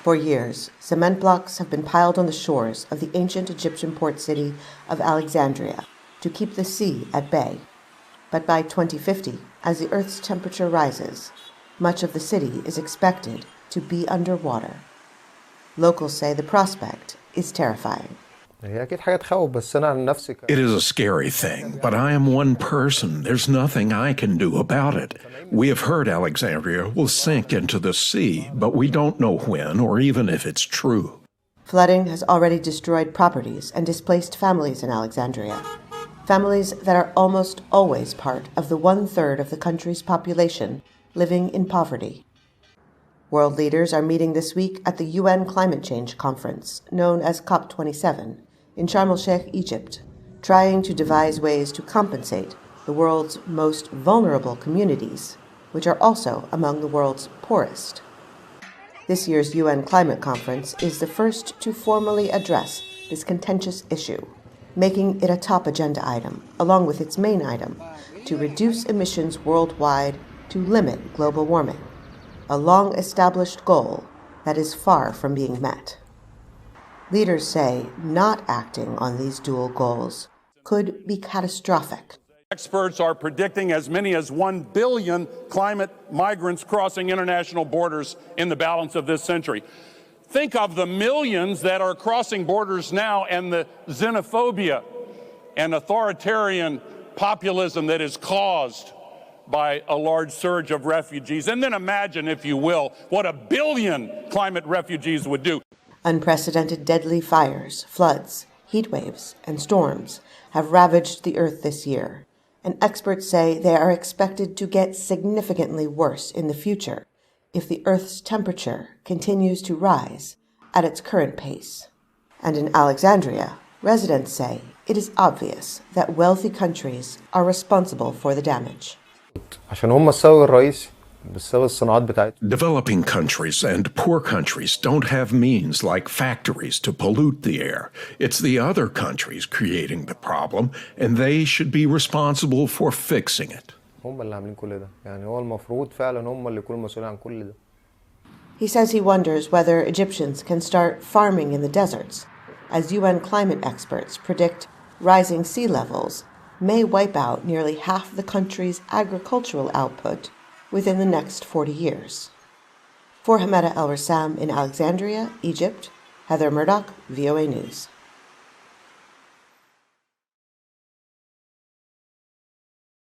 For years, cement blocks have been piled on the shores of the ancient Egyptian port city of Alexandria to keep the sea at bay. But by 2050, as the Earth's temperature rises, much of the city is expected to be underwater. Locals say the prospect is terrifying. It is a scary thing, but I am one person. There's nothing I can do about it. We have heard Alexandria will sink into the sea, but we don't know when or even if it's true. Flooding has already destroyed properties and displaced families in Alexandria. Families that are almost always part of the 1/3 of the country's population living in poverty. World leaders are meeting this week at the UN Climate Change Conference, known as COP27, in Sharm el-Sheikh, Egypt, trying to devise ways to compensate the world's most vulnerable communities, which are also among the world's poorest. This year's UN Climate Conference is the first to formally address this contentious issue, making it a top agenda item, along with its main item, to reduce emissions worldwide to limit global warming, a long-established goal that is far from being met. Leaders say not acting on these dual goals could be catastrophic. Experts are predicting as many as 1 billion climate migrants crossing international borders in the balance of this century. Think of the millions that are crossing borders now and the xenophobia and authoritarian populism that is caused by a large surge of refugees. And then imagine, if you will, what 1 billion climate refugees would do. Unprecedented deadly fires, floods, heat waves, and storms have ravaged the Earth this year, and experts say they are expected to get significantly worse in the future if the Earth's temperature continues to rise at its current pace. And in Alexandria, residents say it is obvious that wealthy countries are responsible for the damage. Developing countries and poor countries don't have means like factories to pollute the air. It's the other countries creating the problem, and they should be responsible for fixing it. He says he wonders whether Egyptians can start farming in the deserts, as UN climate experts predict rising sea levels may wipe out nearly half the country's agricultural output within the next 40 years. For Hamada Elrasam in Alexandria, Egypt, Heather Murdock, VOA News.